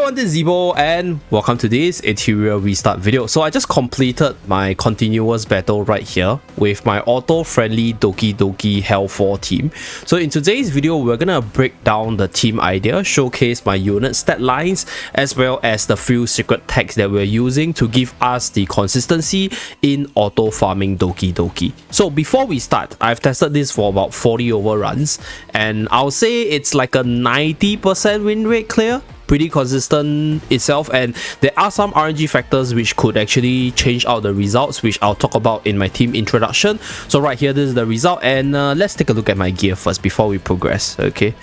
everyone, this is Zeeebo and welcome to this Etheria restart video. So I just completed my continuous battle right here with my auto-friendly Dokidoki Hell 4 team. So in today's video, we're gonna break down the team idea, showcase my unit stat lines, as well as the few secret tags that we're using to give us the consistency in auto farming Dokidoki. So before we start, I've tested this for about 40 overruns and I'll say it's like a 90% win rate clear. Pretty consistent itself, and there are some RNG factors which could actually change out the results, which I'll talk about in my team introduction. So right here, this is the result, and let's take a look at my gear first before we progress. Okay,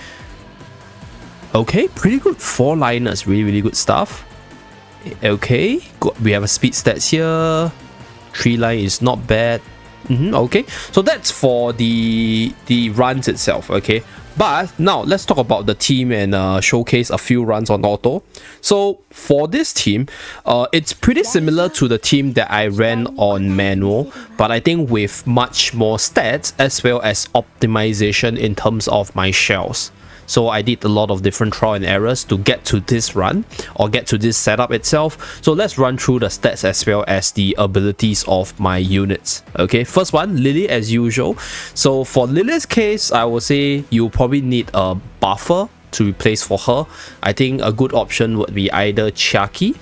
pretty good 4 liners, really good stuff. Okay, we have a speed stats here. 3 line is not bad. Okay, so that's for the runs itself. Okay, but now let's talk about the team and showcase a few runs on auto. So for this team, it's pretty similar to the team that I ran on manual, but I think with much more stats as well as optimization in terms of my shells. So I did a lot of different trial and errors to get to this run or get to this setup itself. So let's run through the stats as well as the abilities of my units. Okay, first one, Lily as usual. So for Lily's case, I would say you probably need a buffer to replace for her. I think a good option would be either Chiaki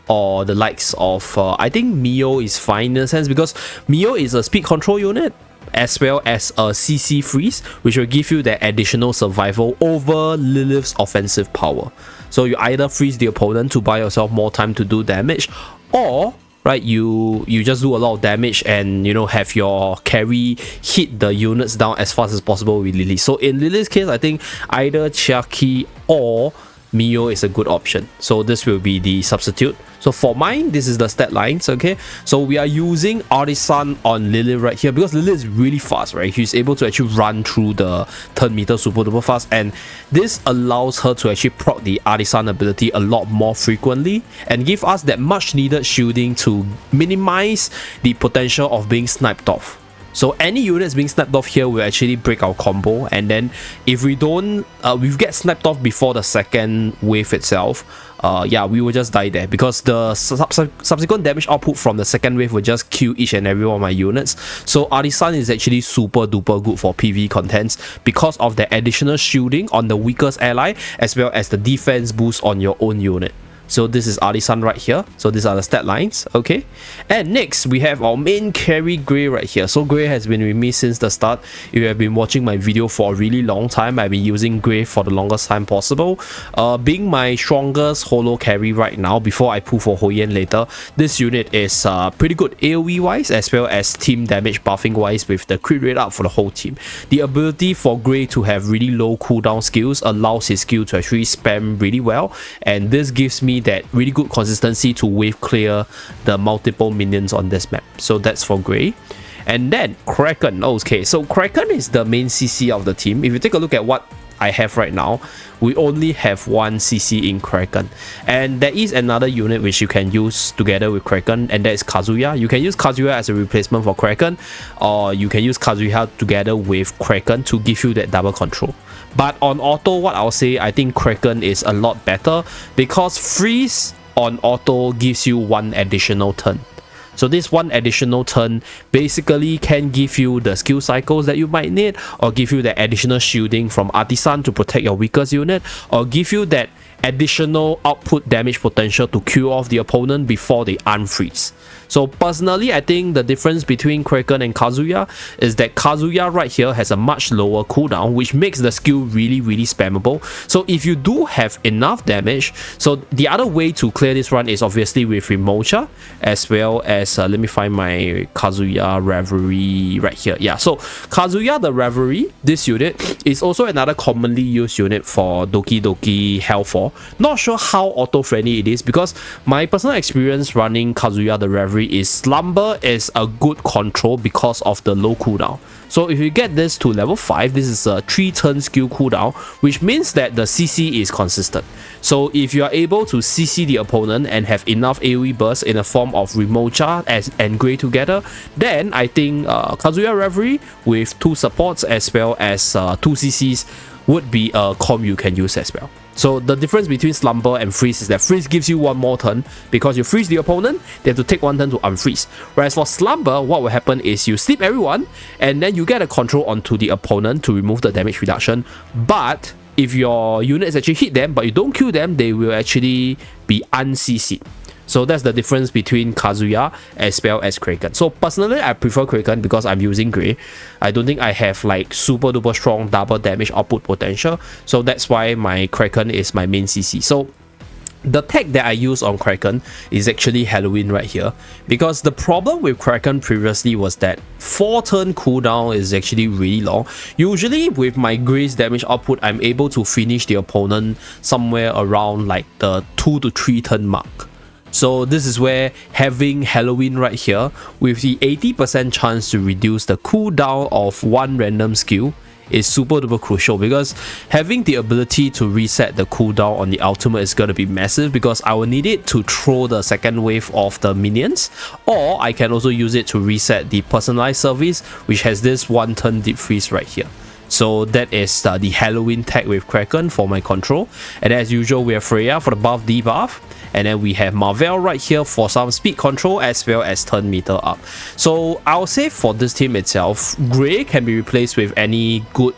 or the likes of, I think Mio is fine in a sense, because Mio is a speed control unit, as well as a CC freeze, which will give you that additional survival over Lilith's offensive power. So you either freeze the opponent to buy yourself more time to do damage, or right, you just do a lot of damage and, you know, have your carry hit the units down as fast as possible with Lily. So in Lily's case, I think either Chiaki or Mio is a good option. So this will be the substitute. So for mine, this is the stat lines. Okay, so we are using Artisan on Lily right here because Lily is really fast, right? She's able to actually run through the turn meter super duper fast, and this allows her to actually proc the Artisan ability a lot more frequently and give us that much needed shielding to minimize the potential of being sniped off. So any units being sniped off here will actually break our combo, and then if we don't, we get sniped off before the second wave itself, yeah, we will just die there because the subsequent damage output from the second wave will just kill each and every one of my units. So Artisan is actually super duper good for PvE contents because of the additional shielding on the weakest ally as well as the defense boost on your own unit. So this is Artisan right here. So these are the stat lines. Okay, and next we have our main carry Grey right here. So Grey has been with me since the start. If you have been watching my video for a really long time, I've been using Grey for the longest time possible. Being my strongest holo carry right now before I pull for Hoyen later, this unit is pretty good AoE wise as well as team damage buffing wise with the crit rate up for the whole team. The ability for Grey to have really low cooldown skills allows his skill to actually spam really well, and this gives me that really good consistency to wave clear the multiple minions on this map. So that's for Grey. And then Kraken. Okay, so Kraken is the main CC of the team. If you take a look at what I have right now, we only have one CC in Kraken, and there is another unit which you can use together with Kraken, and that is Kazuya. You can use Kazuya as a replacement for Kraken, or you can use Kazuya together with Kraken to give you that double control. But on auto, what I'll say, I think Kraken is a lot better because freeze on auto gives you 1 additional turn. So this 1 additional turn basically can give you the skill cycles that you might need, or give you the additional shielding from Artisan to protect your weakest unit, or give you that additional output damage potential to kill off the opponent before they unfreeze. So personally, I think the difference between Kraken and Kazuya is that Kazuya right here has a much lower cooldown, which makes the skill really spammable. So if you do have enough damage, so the other way to clear this run is obviously with Rimocha, as well as let me find my Kazuya Reverie right here. Yeah, so Kazuya the Reverie, this unit is also another commonly used unit for Dokidoki Hell 4. Not sure how auto friendly it is because my personal experience running Kazuya the Reverie is Slumber is a good control because of the low cooldown. So if you get this to level 5, this is a 3-turn skill cooldown, which means that the CC is consistent. So if you are able to CC the opponent and have enough AoE burst in the form of Rimocha and Grey together, then I think Kazuya Reverie with 2 supports as well as 2 CCs would be a comp you can use as well. So the difference between Slumber and Freeze is that Freeze gives you one more turn. Because you freeze the opponent, they have to take one turn to unfreeze. Whereas for Slumber, what will happen is you sleep everyone, and then you get a control onto the opponent to remove the damage reduction. But if your units actually hit them, but you don't kill them, they will actually be un-CC'd. So that's the difference between Kazuya as well as Kraken. So personally, I prefer Kraken because I'm using Grey. I don't think I have like super duper strong double damage output potential. So that's why my Kraken is my main CC. So the tech that I use on Kraken is actually Halloween right here. Because the problem with Kraken previously was that 4-turn cooldown is actually really long. Usually with my Grey's damage output, I'm able to finish the opponent somewhere around like the 2 to 3 turn mark. So this is where having Halloween right here with the 80% chance to reduce the cooldown of one random skill is super duper crucial, because having the ability to reset the cooldown on the ultimate is going to be massive, because I will need it to throw the second wave of the minions, or I can also use it to reset the personalized service, which has this 1 turn deep freeze right here. So that is the Halloween tag with Kraken for my control. And as usual, we have Freya for the buff debuff. And then we have Marvel right here for some speed control as well as turn meter up. So I'll say for this team itself, Grey can be replaced with any good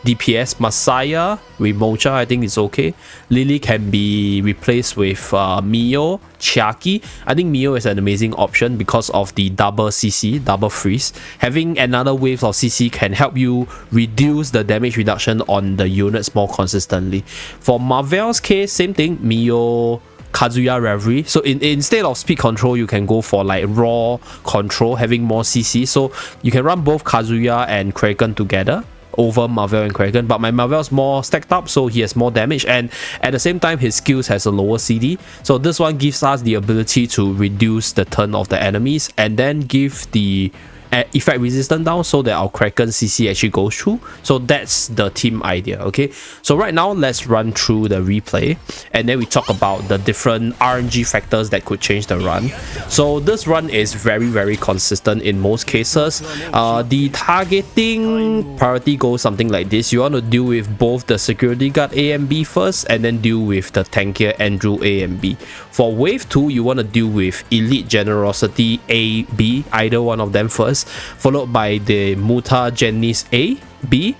DPS. Messiah with Mocha, I think it's okay. Lily can be replaced with Mio, Chiaki. I think Mio is an amazing option because of the double CC, double freeze. Having another wave of CC can help you reduce the damage reduction on the units more consistently. For Marvel's case, same thing, Mio, Kazuya Reverie. So instead of speed control, you can go for like raw control, having more CC. So you can run both Kazuya and Kraken together over Marvel and Kraken, but my Marvel's more stacked up, so he has more damage, and at the same time his skills has a lower CD. So this one gives us the ability to reduce the turn of the enemies and then give the effect resistance down so that our Kraken CC actually goes through. So that's the team idea. Okay, so right now let's run through the replay and then we talk about the different RNG factors that could change the run. So this run is very consistent in most cases. The targeting priority goes something like this. You want to deal with both the security guard A and B first, and then deal with the tankier Andrew A and B. For wave 2, you want to deal with elite generosity A, B, either one of them first, followed by the Muta Janice A, B,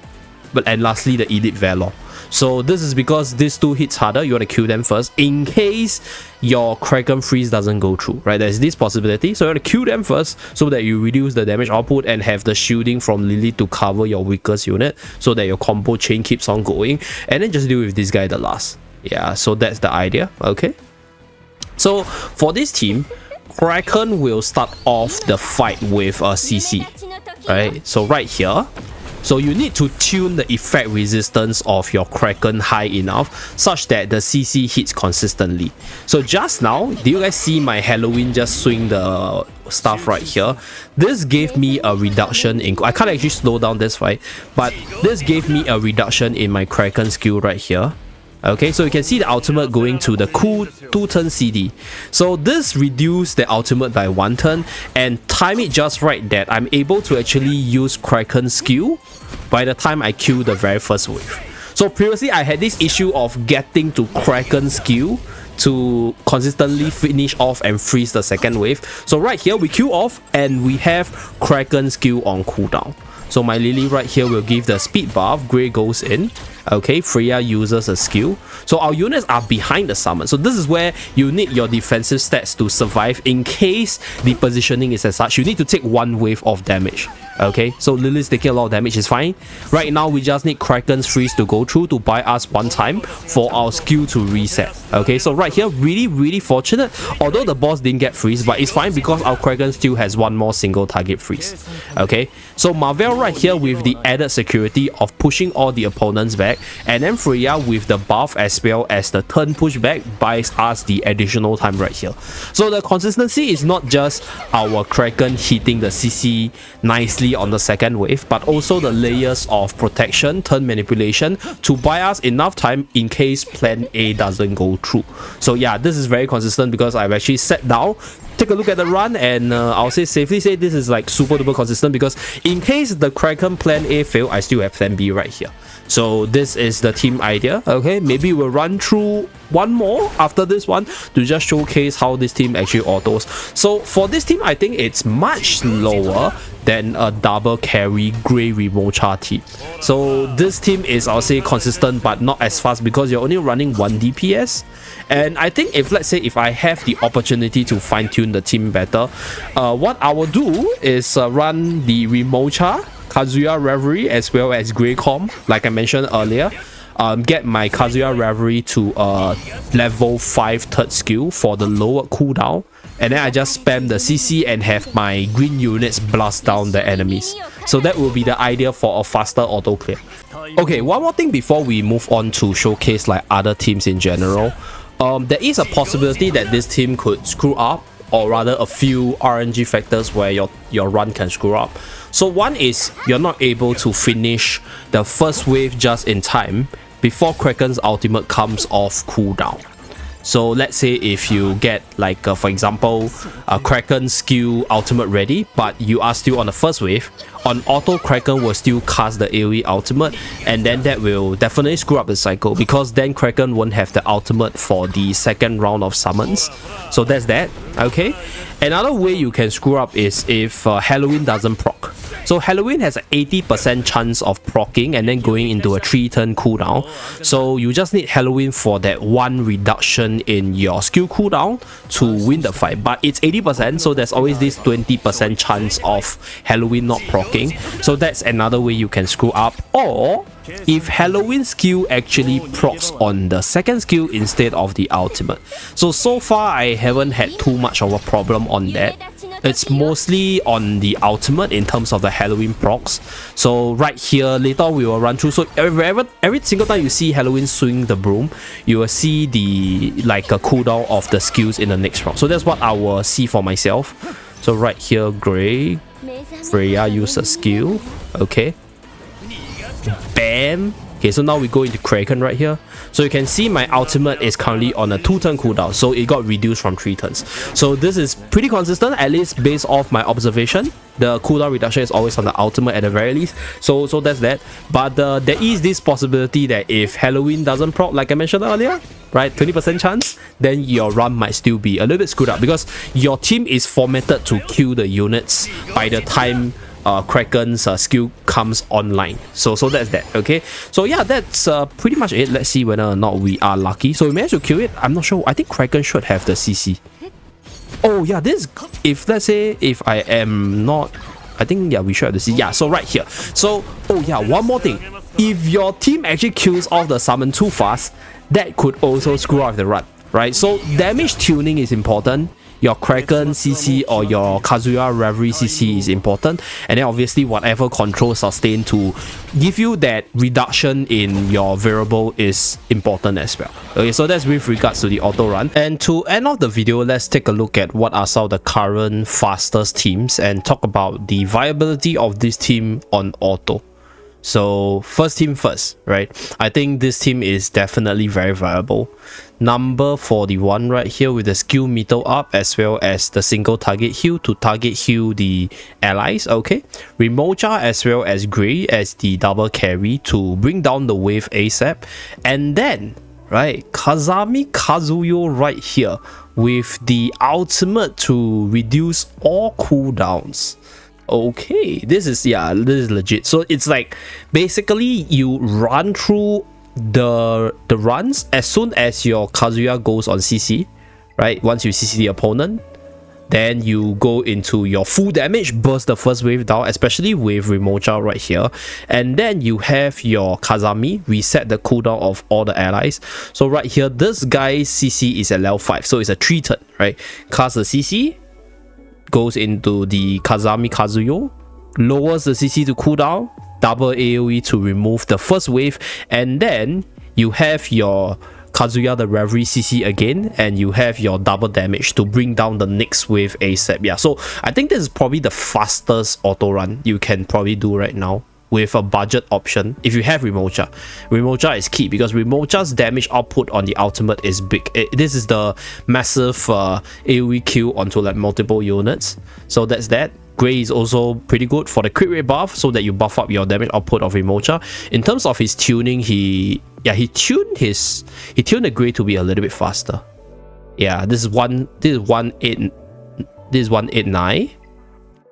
and lastly the elite Valor. So this is because these two hits harder. You want to kill them first in case your Kraken freeze doesn't go through, right? There's this possibility, so you want to kill them first so that you reduce the damage output and have the shielding from Lily to cover your weakest unit so that your combo chain keeps on going, and then just deal with this guy the last. Yeah, so that's the idea. Okay, so for this team, Kraken will start off the fight with a CC, right? So right here, so you need to tune the effect resistance of your Kraken high enough such that the CC hits consistently. So just now, do you guys see my Halloween just swing the stuff right here? This gave me a reduction in, I can't actually slow down this fight, but this gave me a reduction in my Kraken skill right here. Okay, so you can see the ultimate going to the cool 2-turn CD. So this reduced the ultimate by 1 turn and time it just right that I'm able to actually use Kraken skill by the time I kill the very first wave. So previously I had this issue of getting to Kraken skill to consistently finish off and freeze the second wave. So right here we kill off and we have Kraken skill on cooldown. So my Lily right here will give the speed buff, Grey goes in. Okay, Freya uses a skill. So our units are behind the summon. So this is where you need your defensive stats to survive in case the positioning is as such. You need to take 1 wave of damage. Okay, so Lily's taking a lot of damage, is fine. Right now we just need Kraken's freeze to go through to buy us 1 time for our skill to reset. Okay, so right here, really fortunate. Although the boss didn't get freeze, but it's fine because our Kraken still has 1 more single target freeze. Okay, so Marvel right here with the added security of pushing all the opponents back, and then Freya with the buff as well as the turn pushback buys us the additional time right here. So the consistency is not just our Kraken hitting the CC nicely on the second wave, but also the layers of protection, turn manipulation to buy us enough time in case plan A doesn't go through. So yeah, this is very consistent because I've actually sat down, take a look at the run, and I'll safely say this is like super duper consistent, because in case the Kraken plan A fail, I still have plan B right here. So this is the team idea. Okay, maybe we'll run through one more after this one to just showcase how this team actually autos. So for this team, I think it's much lower than a double carry Grey Remocha team. So this team is, I'll say, consistent but not as fast, because you're only running 1 DPS. And I think if, let's say, if I have the opportunity to fine-tune the team better, what I will do is run the Remocha, Kazuya Reverie, as well as Grey Com, like I mentioned earlier. Get my Kazuya Reverie to level 5 third skill for the lower cooldown, and then I just spam the CC and have my green units blast down the enemies. So that will be the idea for a faster auto clear. Okay, one more thing before we move on to showcase like other teams in general. There is a possibility that this team could screw up, or rather a few RNG factors where your run can screw up. So one is you're not able to finish the first wave just in time before Kraken's ultimate comes off cooldown. So let's say if you get like for example a Kraken skill ultimate ready, but you are still on the first wave, on auto Kraken will still cast the AoE ultimate, and then that will definitely screw up the cycle, because then Kraken won't have the ultimate for the second round of summons. So that's that. Okay, another way you can screw up is if Halloween doesn't proc. So Halloween has an 80% chance of proccing and then going into a 3-turn cooldown. So you just need Halloween for that one reduction in your skill cooldown to win the fight. But it's 80%, so there's always this 20% chance of Halloween not proccing. So that's another way you can screw up. Or if Halloween skill actually procs on the second skill instead of the ultimate. So far I haven't had too much of a problem on that. It's mostly on the ultimate in terms of the Halloween procs. So right here, later we will run through. So every single time you see Halloween swing the broom, you will see the like a cooldown of the skills in the next round. So that's what I will see for myself. So right here, Grey, Freya use a skill. Okay. Bam. Okay, so now we go into Kraken right here. So you can see my ultimate is currently on a 2-turn cooldown, so it got reduced from 3 turns. So this is pretty consistent, at least based off my observation. The cooldown reduction is always on the ultimate at the very least. So that's that. But there is this possibility that if Halloween doesn't proc, like I mentioned earlier, right, 20% chance, then your run might still be a little bit screwed up, because your team is formatted to kill the units by the time Kraken's skill comes online. So that's that. Okay, so yeah, that's pretty much it. Let's see whether or not we are lucky. So we managed to kill it. I'm not sure. I think Kraken should have the CC. Oh yeah, this, if let's say if I am not, I think yeah, we should have the CC. Yeah, so right here. So oh yeah, one more thing, if your team actually kills off the summon too fast, that could also screw up the run, right? So damage tuning is important. Your Kraken CC or your Kazuya Reverie CC is important, and then obviously whatever control sustain to give you that reduction in your variable is important as well. Okay, so that's with regards to the auto run. And to end off the video, let's take a look at what are some of the current fastest teams and talk about the viability of this team on auto. So first team first, right? I think this team is definitely very viable. Number 41 right here with the skill meter up, as well as the single target heal to target heal the allies. Okay, Remocha as well as Grey as the double carry to bring down the wave ASAP. And then right, Kazami Kazuyo right here with the ultimate to reduce all cooldowns. Okay, this is legit. So it's like basically you run through the runs as soon as your Kazuya goes on CC, right? Once you CC the opponent, then you go into your full damage, burst the first wave down, especially with Remocha right here, and then you have your Kazami reset the cooldown of all the allies. So right here, this guy's CC is at level 5, so it's a 3-turn, right? Cast the CC, goes into the Kazami Kazuyo, lowers the CC to cooldown, double AoE to remove the first wave, and then you have your Kazuya the Reverie CC again, and you have your double damage to bring down the next wave ASAP. Yeah, so I think this is probably the fastest auto run you can probably do right now. with a budget option, if you have Rimocha. Rimocha is key because Rimocha's damage output on the ultimate is big. This is the massive AoE kill onto like multiple units. So that's that. Grey is also pretty good for the crit rate buff, so that you buff up your damage output of Rimocha. In terms of his tuning, he tuned the Grey to be a little bit faster. Yeah, this is 189.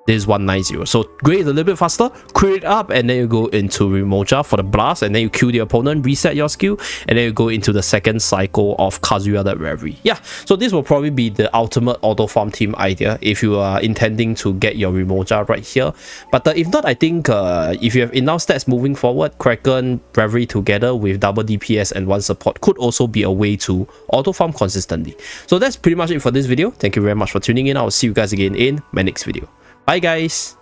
This is 190. So Grey is a little bit faster, crit it up, and then you go into Rimocha for the blast, and then you kill the opponent, reset your skill, and then you go into the second cycle of Kazuya the Reverie. Yeah, so this will probably be the ultimate auto farm team idea if you are intending to get your Rimocha right here. But if not, I think if you have enough stats moving forward, Kraken, Reverie together with double DPS and 1 support could also be a way to auto farm consistently. So that's pretty much it for this video. Thank you very much for tuning in. I'll see you guys again in my next video. Bye guys!